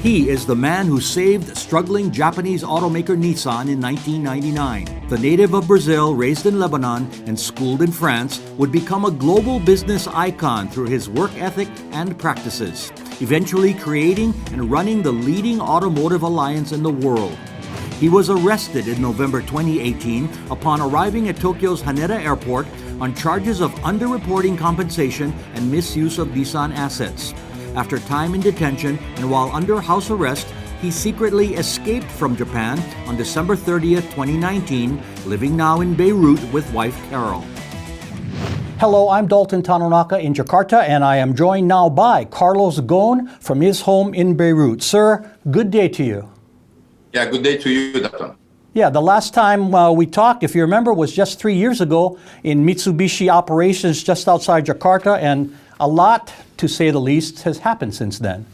He is the man who saved struggling Japanese automaker Nissan in 1999. The native of Brazil, raised in Lebanon, and schooled in France, would become a global business icon through his work ethic and practices, eventually creating and running the leading automotive alliance in the world. He was arrested in November 2018 upon arriving at Tokyo's Haneda Airport on charges of underreporting compensation and misuse of Nissan assets. After time in detention and while under house arrest, he secretly escaped from Japan on December 30th, 2019, living now in Beirut with wife Carol. Hello, I'm Dalton Tanonaka in Jakarta, and I am joined now by Carlos Ghosn from his home in Beirut. Sir, good day to you. Yeah, good day to you, Dalton. Yeah, the last time we talked, if you remember, was just 3 years ago in Mitsubishi operations just outside Jakarta, and a lot, to say the least, has happened since then.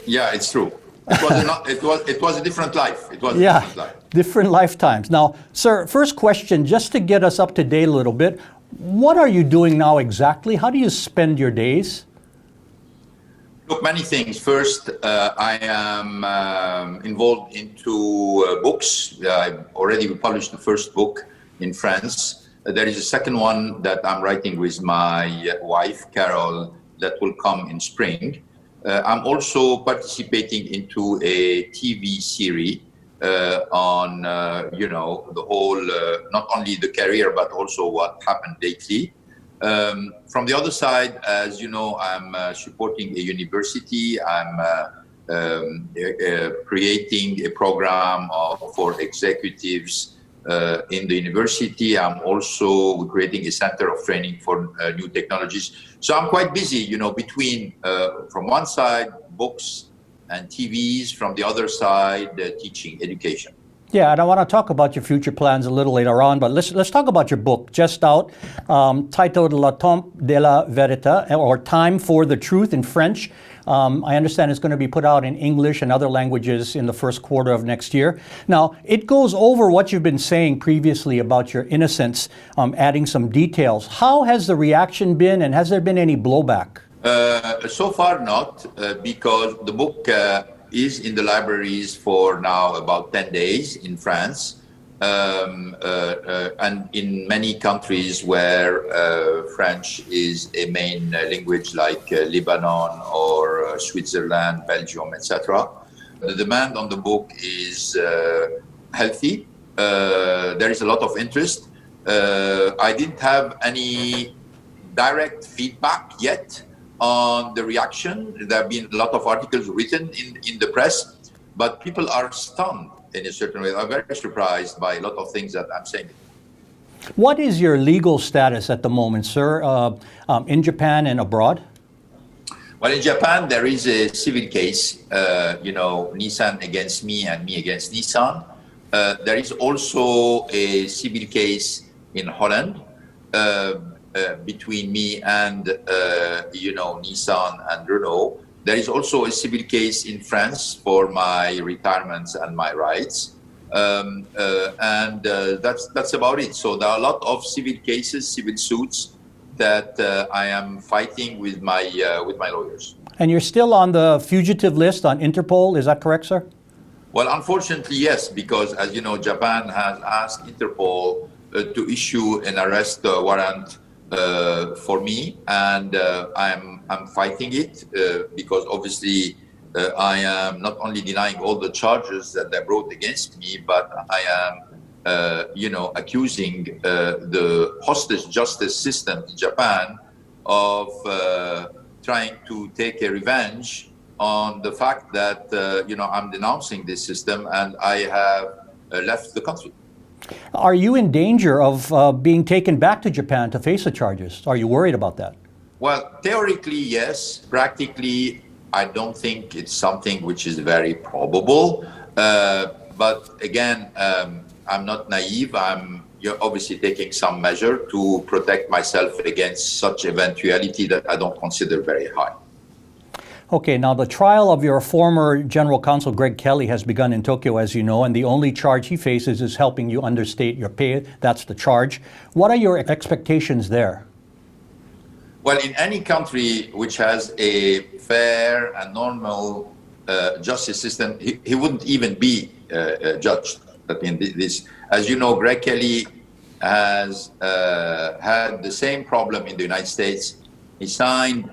Yeah, it's true. It was a different life. It was a different life. Different lifetimes. Now, sir, first question, just to get us up to date a little bit, what are you doing now exactly? How do you spend your days? Look, many things. First, I am involved into books. I've already published the first book in France. There is a second one that I'm writing with my wife, Carol, that will come in spring. I'm also participating into a TV series on, the whole, not only the career, but also what happened lately. From the other side, as you know, I'm supporting a university. I'm creating a program for executives in the university. I'm also creating a center of training for new technologies. So I'm quite busy, between, from one side, books and TVs, from the other side, teaching education. Yeah, and I want to talk about your future plans a little later on, but let's talk about your book, just out, titled Le Temps de la Vérité, or Time for the Truth in French. I understand it's going to be put out in English and other languages in the first quarter of next year. Now, it goes over what you've been saying previously about your innocence, adding some details. How has the reaction been, and has there been any blowback? So far not, because the book is in the libraries for now about 10 days in France, and in many countries where French is a main language, like Lebanon or Switzerland, Belgium, etc. The demand on the book is healthy. There is a lot of interest. I didn't have any direct feedback yet on the reaction. There have been a lot of articles written in the press, but people are stunned in a certain way. I'm very surprised by a lot of things that I'm saying. What is your legal status at the moment, sir, in Japan and abroad? Well, in Japan, there is a civil case, Nissan against me and me against Nissan. There is also a civil case in Holland, between me and Nissan and Renault. There is also a civil case in France for my retirements and my rights, and that's about it. So there are a lot of civil cases, civil suits that I am fighting with my lawyers. And you're still on the fugitive list on Interpol, is that correct, sir? Well, unfortunately, yes, because as you know, Japan has asked Interpol to issue an arrest warrant for me, and I'm fighting it because obviously I am not only denying all the charges that they brought against me, but I am, accusing the hostage justice system in Japan of trying to take a revenge on the fact that I'm denouncing this system and I have left the country. Are you in danger of being taken back to Japan to face the charges? Are you worried about that? Well, theoretically, yes. Practically, I don't think it's something which is very probable. But again, I'm not naive. You're obviously taking some measure to protect myself against such eventuality that I don't consider very high. Okay, now the trial of your former General Counsel Greg Kelly has begun in Tokyo, as you know, and the only charge he faces is helping you understate your pay. That's the charge. What are your expectations there? Well, in any country which has a fair and normal justice system, he wouldn't even be judged. I mean, this, as you know, Greg Kelly has had the same problem in the United States. He signed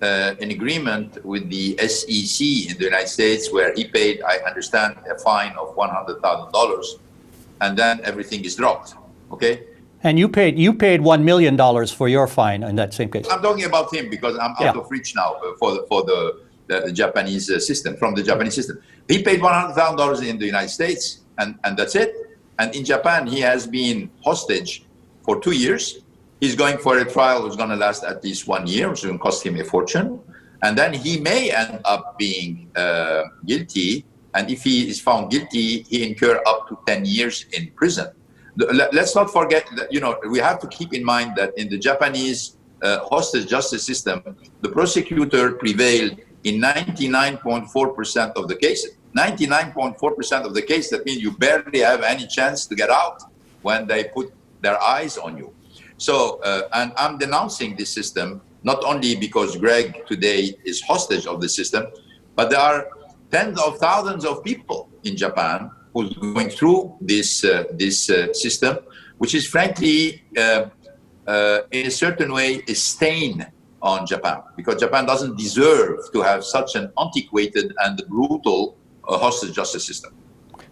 an agreement with the SEC in the United States where he paid, I understand, a fine of $100,000, and then everything is dropped. Okay. And you paid $1 million for your fine in that same case. I'm talking about him because I'm out of reach now for the Japanese system, from the Japanese system. He paid $100,000 in the United States, and that's it. And in Japan, he has been hostage for 2 years. He's going for a trial that's going to last at least 1 year, which is going to cost him a fortune. And then he may end up being guilty. And if he is found guilty, he incur up to 10 years in prison. Let's not forget that, you know, we have to keep in mind that in the Japanese hostage justice system, the prosecutor prevailed in 99.4% of the cases. 99.4% of the cases, that means you barely have any chance to get out when they put their eyes on you. So, and I'm denouncing this system, not only because Greg today is hostage of the system, but there are tens of thousands of people in Japan who's going through this system, which is frankly, in a certain way, a stain on Japan, because Japan doesn't deserve to have such an antiquated and brutal hostage justice system.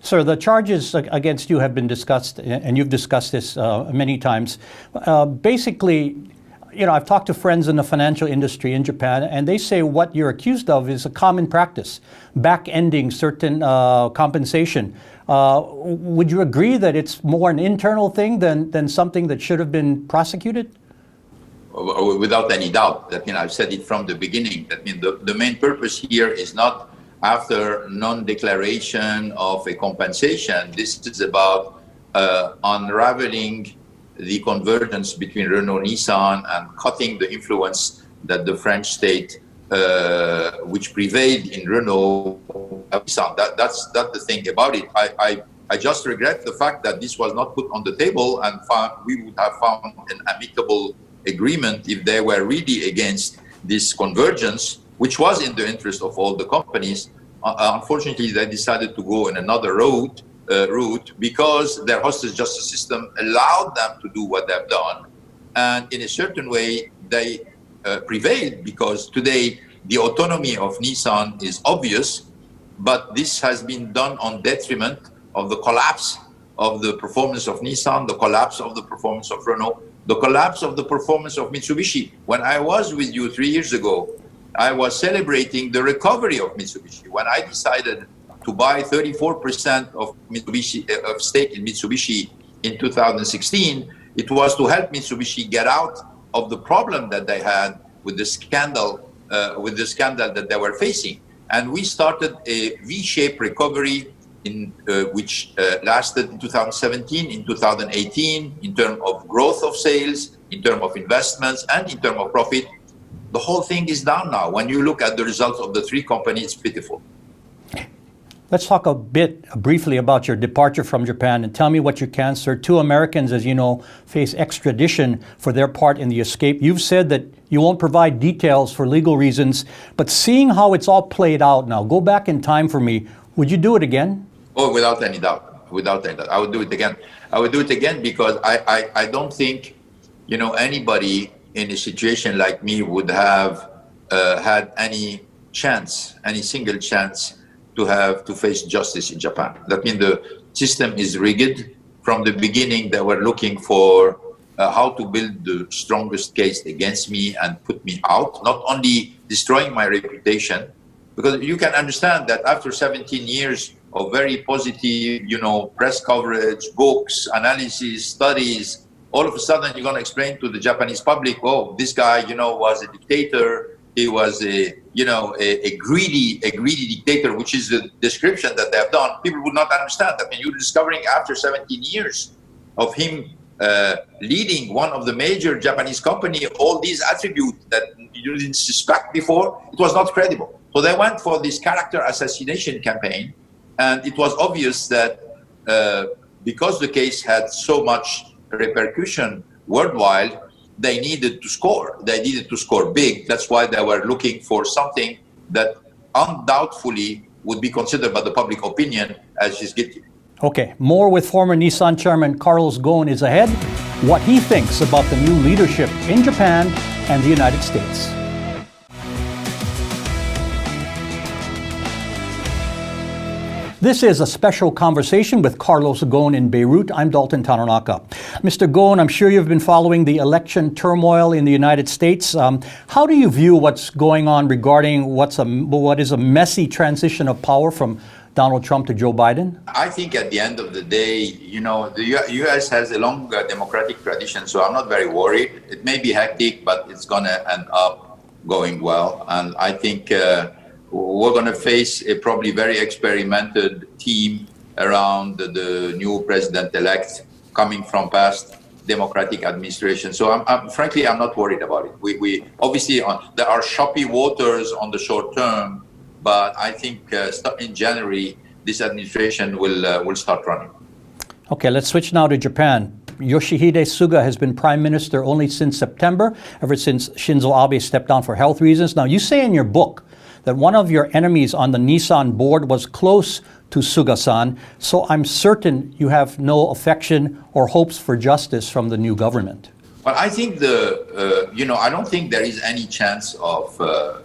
Sir, the charges against you have been discussed, and you've discussed this many times. Basically, you know, I've talked to friends in the financial industry in Japan, and they say what you're accused of is a common practice, back-ending certain compensation. Would you agree that it's more an internal thing than something that should have been prosecuted? Without any doubt. That, you know, I've said it from the beginning. That means the main purpose here is not after non-declaration of a compensation. This is about unraveling the convergence between Renault Nissan and cutting the influence that the French state, which prevailed in Renault Nissan. That's the thing about it. I just regret the fact that this was not put on the table, and we would have found an amicable agreement if they were really against this convergence, which was in the interest of all the companies. Unfortunately, they decided to go in another route because their hostage justice system allowed them to do what they've done. And in a certain way, they prevailed, because today the autonomy of Nissan is obvious, but this has been done on detriment of the collapse of the performance of Nissan, the collapse of the performance of Renault, the collapse of the performance of Mitsubishi. When I was with you 3 years ago, I was celebrating the recovery of Mitsubishi. When I decided to buy 34% of Mitsubishi, of stake in Mitsubishi in 2016, it was to help Mitsubishi get out of the problem that they had with the scandal, that they were facing. And we started a V-shaped recovery which lasted in 2017, in 2018, in terms of growth of sales, in terms of investments, and in terms of profit. The whole thing is down now. When you look at the results of the three companies, it's pitiful. Let's talk a bit briefly about your departure from Japan, and tell me what you can, sir. 2 Americans, as you know, face extradition for their part in the escape. You've said that you won't provide details for legal reasons, but seeing how it's all played out now, go back in time for me. Would you do it again? Oh, without any doubt. Without any doubt. I would do it again. I would do it again because I don't think, you know, anybody in a situation like me would have had any chance, any single chance to face justice in Japan. That means the system is rigged. From the beginning, they were looking for how to build the strongest case against me and put me out, not only destroying my reputation, because you can understand that after 17 years of very positive, you know, press coverage, books, analysis, studies, all of a sudden you're going to explain to the Japanese public, oh, this guy, you know, was a dictator. He was a greedy dictator, which is the description that they have done. People would not understand. I mean, you're discovering after 17 years of him leading one of the major Japanese company, all these attributes that you didn't suspect before, it was not credible. So they went for this character assassination campaign, and it was obvious that because the case had so much repercussion worldwide, they needed to score. They needed to score big. That's why they were looking for something that undoubtedly would be considered by the public opinion as she's guilty. Okay, more with former Nissan chairman Carlos Ghosn is ahead. What he thinks about the new leadership in Japan and the United States. This is a special conversation with Carlos Ghosn in Beirut. I'm Dalton Tanonaka. Mr. Ghosn, I'm sure you've been following the election turmoil in the United States. How do you view what's going on regarding what is a messy transition of power from Donald Trump to Joe Biden? I think at the end of the day, you know, the U.S. has a long democratic tradition, so I'm not very worried. It may be hectic, but it's going to end up going well. And I think we're going to face a probably very experimented team around the new president-elect coming from past democratic administration. So frankly, I'm not worried about it. We obviously, there are choppy waters on the short term, but I think in January, this administration will start running. Okay, let's switch now to Japan. Yoshihide Suga has been prime minister only since September, ever since Shinzo Abe stepped down for health reasons. Now, you say in your book that one of your enemies on the Nissan board was close to Suga-san, so I'm certain you have no affection or hopes for justice from the new government. Well, I think I don't think there is any chance of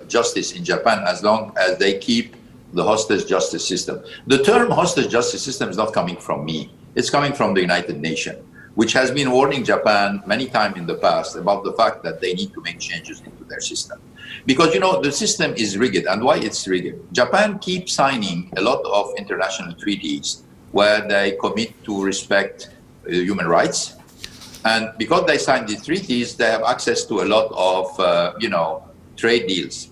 justice in Japan as long as they keep the hostage justice system. The term hostage justice system is not coming from me. It's coming from the United Nations, which has been warning Japan many times in the past about the fact that they need to make changes into their system. Because, you know, the system is rigged. And why it's rigged? Japan keeps signing a lot of international treaties where they commit to respect human rights. And because they signed these treaties, they have access to a lot of, trade deals.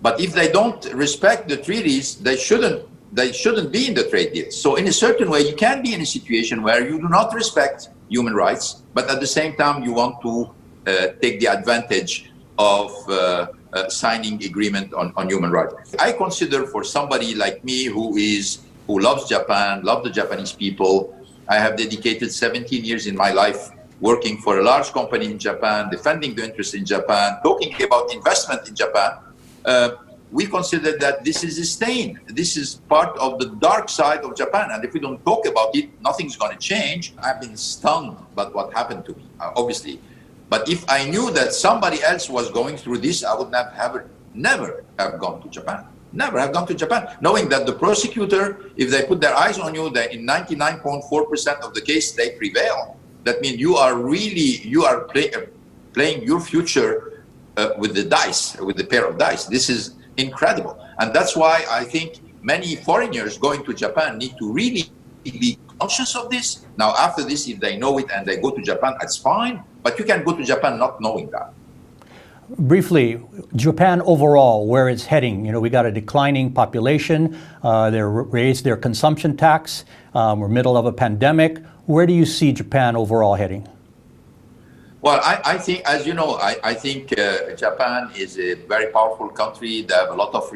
But if they don't respect the treaties, they shouldn't be in the trade deals. So in a certain way, you can be in a situation where you do not respect human rights, but at the same time, you want to take the advantage of signing agreement on human rights. I consider for somebody like me who loves Japan, loves the Japanese people, I have dedicated 17 years in my life working for a large company in Japan, defending the interests in Japan, talking about investment in Japan. We consider that this is a stain. This is part of the dark side of Japan. And if we don't talk about it, nothing's going to change. I've been stunned by what happened to me, obviously. But if I knew that somebody else was going through this, I would never have gone to Japan. Never have gone to Japan, knowing that the prosecutor, if they put their eyes on you, that in 99.4% of the case, they prevail. That means you are playing your future with the dice, with the pair of dice. This is incredible. And that's why I think many foreigners going to Japan need to really be conscious of this. Now, after this, if they know it and they go to Japan, that's fine. But you can go to Japan not knowing that. Briefly, Japan overall, where it's heading. You know, we got a declining population. They raised their consumption tax. We're middle of a pandemic. Where do you see Japan overall heading? Well, I think, as you know, I think Japan is a very powerful country. They have a lot of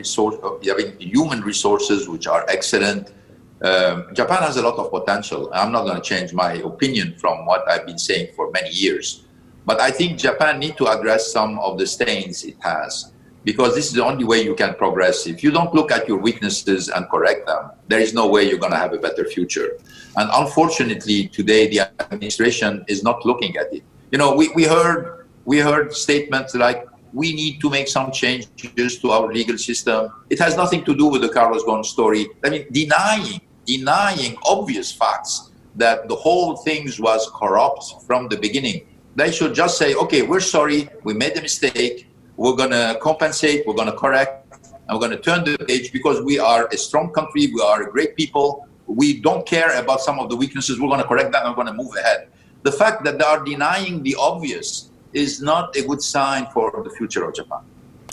human resources, which are excellent. Japan has a lot of potential. I'm not going to change my opinion from what I've been saying for many years. But I think Japan needs to address some of the stains it has, because this is the only way you can progress. If you don't look at your weaknesses and correct them, there is no way you're going to have a better future. And unfortunately, today, the administration is not looking at it. You know, we heard statements like, we need to make some changes to our legal system. It has nothing to do with the Carlos Ghosn story. I mean, denying obvious facts that the whole thing was corrupt from the beginning. They should just say, okay, we're sorry, we made a mistake, we're going to compensate, we're going to correct, and we're going to turn the page because we are a strong country, we are a great people, we don't care about some of the weaknesses, we're going to correct that, and we're going to move ahead. The fact that they are denying the obvious is not a good sign for the future of Japan.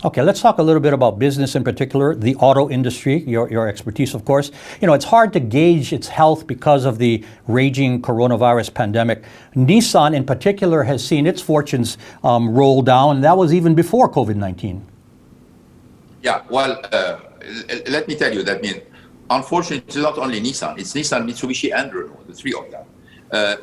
Okay, let's talk a little bit about business in particular, the auto industry, your expertise, of course. You know, it's hard to gauge its health because of the raging coronavirus pandemic. Nissan in particular has seen its fortunes roll down, and that was even before COVID-19. Yeah, well, let me tell you, that means, unfortunately, it's not only Nissan, it's Nissan, Mitsubishi, and Renault, the three of them.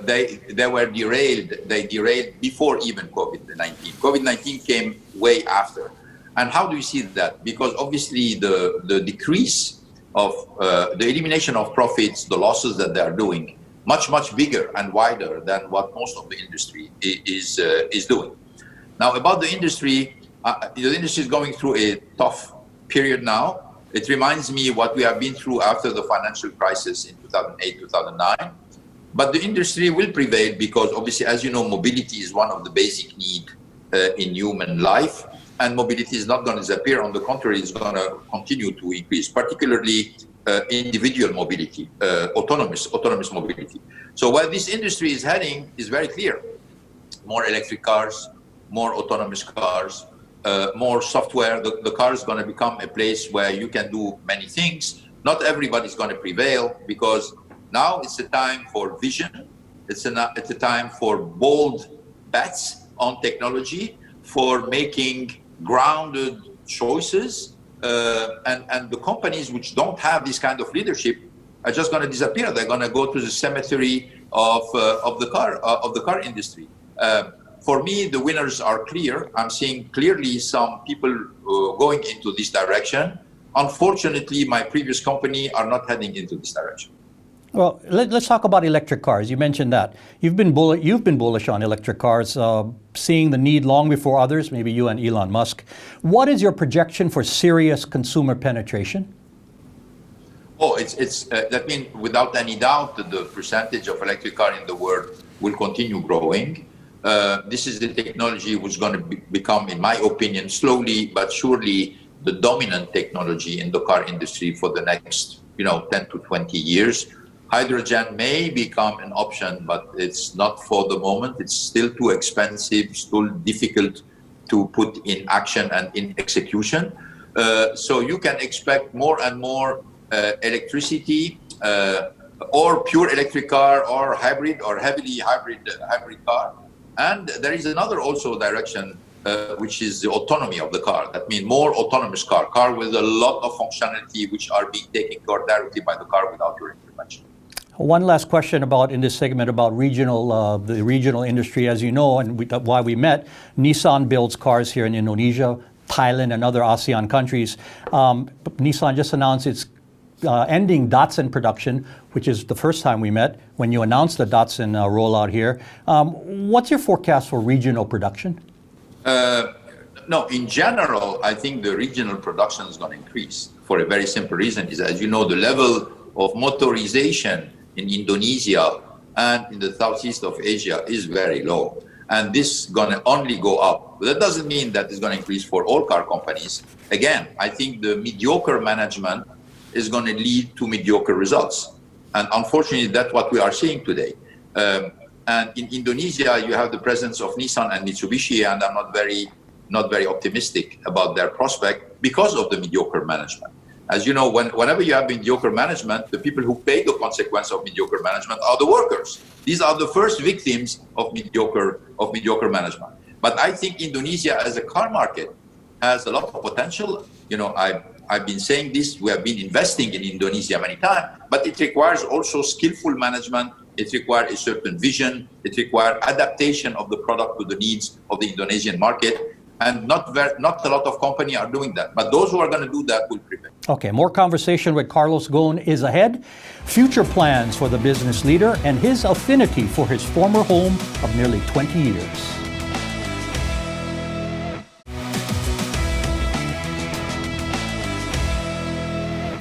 They were derailed. They derailed before even COVID-19. COVID-19 came way after. And how do you see that? Because obviously the decrease of the elimination of profits, the losses that they are doing, much bigger and wider than what most of the industry is doing. Now, about the industry is going through a tough period now. It reminds me what we have been through after the financial crisis in 2008, 2009. But the industry will prevail because obviously, as you know, mobility is one of the basic needs in human life. And mobility is not going to disappear. On the contrary, it's going to continue to increase, particularly individual mobility, autonomous mobility. So where this industry is heading is very clear. More electric cars, more autonomous cars, more software. The car is going to become a place where you can do many things. Not everybody's going to prevail because now it's a time for vision. It's a time for bold bets on technology, for making grounded choices, and the companies which don't have this kind of leadership are just going to disappear. They're going to go to the cemetery of the car industry. For me, the winners are clear. I'm seeing clearly some people going into this direction. Unfortunately, my previous company are not heading into this direction. Well, let's talk about electric cars. You mentioned that. You've been bullish on electric cars, seeing the need long before others, maybe you and Elon Musk. What is your projection for serious consumer penetration? Oh, that means without any doubt that the percentage of electric car in the world will continue growing. This is the technology which is going to become, in my opinion, slowly but surely the dominant technology in the car industry for the next 10 to 20 years. Hydrogen may become an option, but it's not for the moment. It's still too expensive, still difficult to put in action and in execution. So you can expect more and more electricity or pure electric car or hybrid or heavily hybrid car. And there is another also direction, which is the autonomy of the car. That means more autonomous car with a lot of functionality which are being taken care of directly by the car without your intervention. One last question in this segment about the regional industry. As you know, and why we met, Nissan builds cars here in Indonesia, Thailand, and other ASEAN countries. Nissan just announced it's ending Datsun production, which is the first time we met when you announced the Datsun rollout here. What's your forecast for regional production? No, in general, I think the regional production is going to increase for a very simple reason. Is, as you know, the level of motorization in Indonesia and in the southeast of Asia is very low. And this is going to only go up. But that doesn't mean that it's going to increase for all car companies. Again, I think the mediocre management is going to lead to mediocre results. And unfortunately, that's what we are seeing today. And in Indonesia, you have the presence of Nissan and Mitsubishi, and I'm not very optimistic about their prospect because of the mediocre management. As you know, whenever you have mediocre management, the people who pay the consequence of mediocre management are the workers. These are the first victims of mediocre management. But I think Indonesia as a car market has a lot of potential. I've been saying this, we have been investing in Indonesia many times, but it requires also skillful management. It requires a certain vision. It requires adaptation of the product to the needs of the Indonesian market. And not a lot of companies are doing that. But those who are going to do that will prevail. Okay, more conversation with Carlos Ghosn is ahead. Future plans for the business leader and his affinity for his former home of nearly 20 years.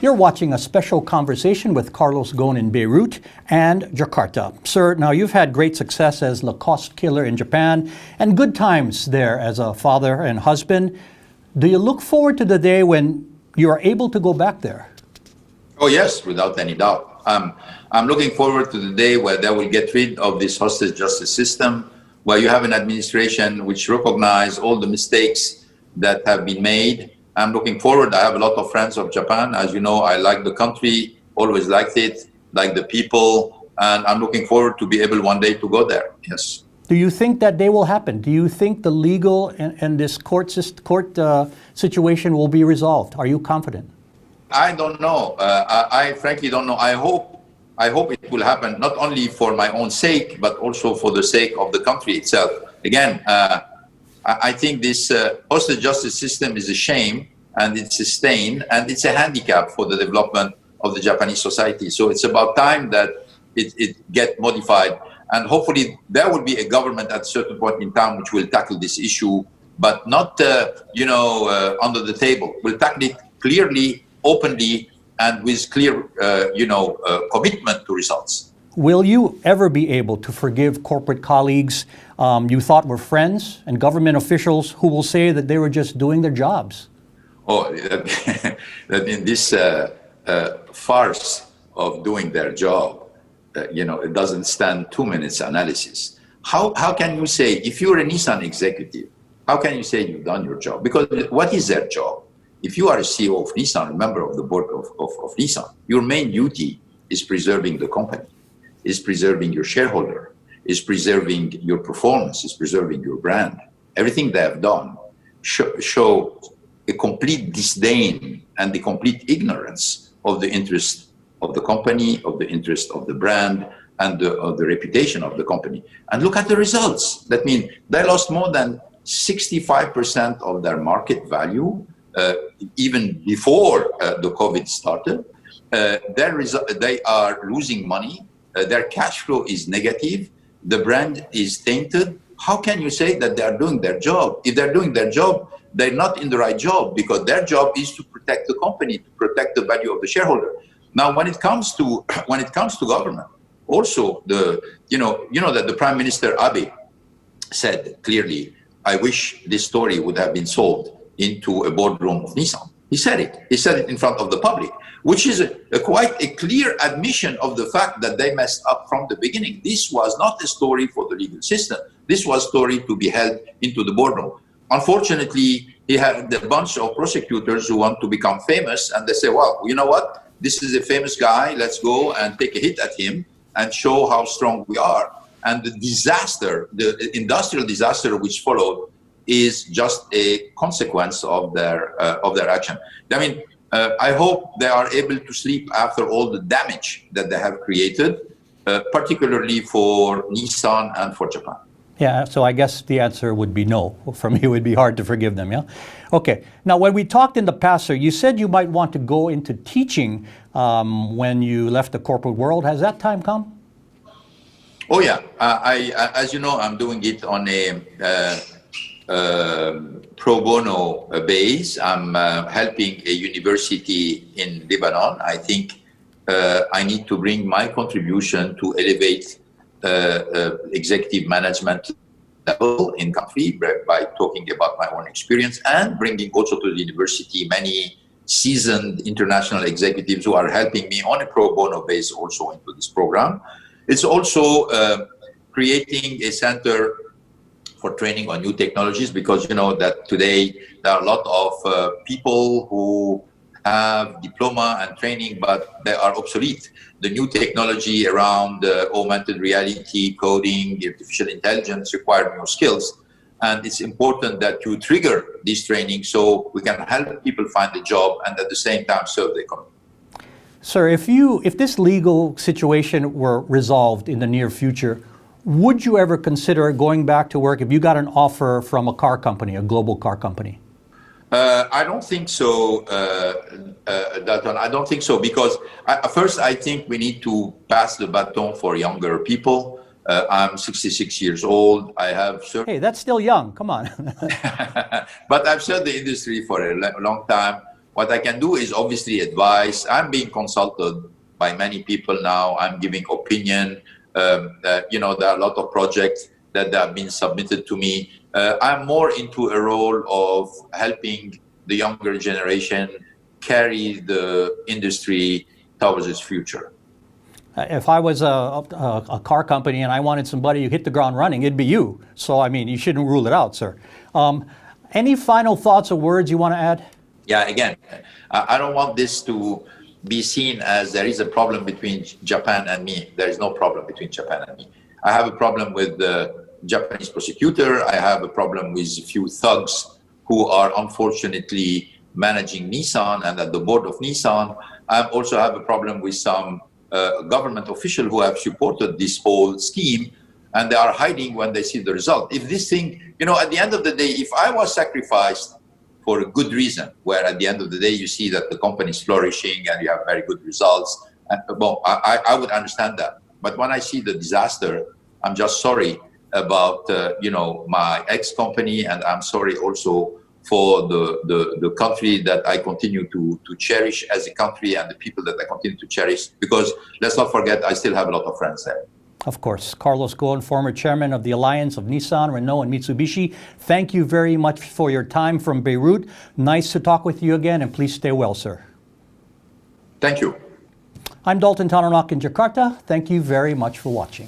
You're watching a special conversation with Carlos Ghosn in Beirut and Jakarta. Sir, now you've had great success as Lacoste killer in Japan and good times there as a father and husband. Do you look forward to the day when you are able to go back there? Oh, yes, without any doubt. I'm looking forward to the day where they will get rid of this hostage justice system, where you have an administration which recognizes all the mistakes that have been made. I'm looking forward. I have a lot of friends of Japan. As you know, I like the country, always liked it, like the people, and I'm looking forward to be able one day to go there. Yes. Do you think that day will happen? Do you think the legal and this court situation will be resolved? Are you confident? I don't know. I frankly don't know. I hope it will happen, not only for my own sake, but also for the sake of the country itself. Again, I think this postal justice system is a shame, and it's a stain, and it's a handicap for the development of the Japanese society. So it's about time that it get modified, and hopefully there will be a government at a certain point in time which will tackle this issue, but not under the table. We'll tackle it clearly, openly, and with clear commitment to results. Will you ever be able to forgive corporate colleagues you thought were friends and government officials who will say that they were just doing their jobs? Oh, that in this farce of doing their job, it doesn't stand 2 minutes analysis. How can you say, if you're a Nissan executive, how can you say you've done your job? Because what is their job? If you are a CEO of Nissan, a member of the board of Nissan, your main duty is preserving the company, is preserving your shareholder, is preserving your performance, is preserving your brand. Everything they have done show a complete disdain and the complete ignorance of the interest of the company, of the interest of the brand, and of the reputation of the company. And look at the results. That means they lost more than 65% of their market value, even before the COVID started. They are losing money. Their cash flow is negative. The brand is tainted. How can you say that they are doing their job? If they're doing their job, they're not in the right job, because their job is to protect the company, to protect the value of the shareholder. Now, when it comes to government, also that the Prime Minister Abe said clearly, I wish this story would have been solved into a boardroom of Nissan. He said it. He said it in front of the public, which is quite a clear admission of the fact that they messed up from the beginning. This was not a story for the legal system. This was a story to be held into the boardroom. Unfortunately, he had a bunch of prosecutors who want to become famous, and they say, well, you know what? This is a famous guy. Let's go and take a hit at him and show how strong we are. And the disaster, the industrial disaster which followed, is just a consequence of their action. I mean, I hope they are able to sleep after all the damage that they have created, particularly for Nissan and for Japan. Yeah, so I guess the answer would be no. For me, it would be hard to forgive them, yeah? Okay. Now, when we talked in the past, sir, you said you might want to go into teaching when you left the corporate world. Has that time come? Oh, yeah. As you know, I'm doing it on a pro bono base. I'm helping a university in Lebanon. I think I need to bring my contribution to elevate executive management level in country by talking about my own experience and bringing also to the university many seasoned international executives who are helping me on a pro bono base also into this program. It's also creating a center for training on new technologies, because you know that today there are a lot of people who have diploma and training, but they are obsolete. The new technology around augmented reality, coding, artificial intelligence require new skills. And it's important that you trigger this training so we can help people find a job and at the same time serve the economy. Sir, if this legal situation were resolved in the near future, would you ever consider going back to work if you got an offer from a car company, a global car company? I don't think so, Dalton. I don't think so, because first I think we need to pass the baton for younger people. I'm 66 years old. I have served. Hey, that's still young. Come on. But I've served the industry for a long time. What I can do is obviously advise. I'm being consulted by many people now. I'm giving opinion. There are a lot of projects that have been submitted to me. I'm more into a role of helping the younger generation carry the industry towards its future. If I was a car company and I wanted somebody who hit the ground running, it'd be you. So, I mean, you shouldn't rule it out, sir. Any final thoughts or words you want to add? Yeah, again, I don't want this to be seen as there is a problem between Japan and me. There is no problem between Japan and me. I have a problem with the Japanese prosecutor. I have a problem with a few thugs who are unfortunately managing Nissan and at the board of Nissan. I also have a problem with some government officials who have supported this whole scheme. and they are hiding when they see the result. If this thing, you know, at the end of the day, if I was sacrificed for a good reason, where at the end of the day you see that the company is flourishing and you have very good results, and, well, I would understand that. But when I see the disaster, I'm just sorry about you know, my ex-company, and I'm sorry also for the country that I continue to cherish as a country, and the people that I continue to cherish, because let's not forget, I still have a lot of friends there. Of course. Carlos Ghosn, former chairman of the Alliance of Nissan, Renault, and Mitsubishi, thank you very much for your time from Beirut. Nice to talk with you again, and please stay well, sir. Thank you. I'm Dalton Tanonaka in Jakarta. Thank you very much for watching.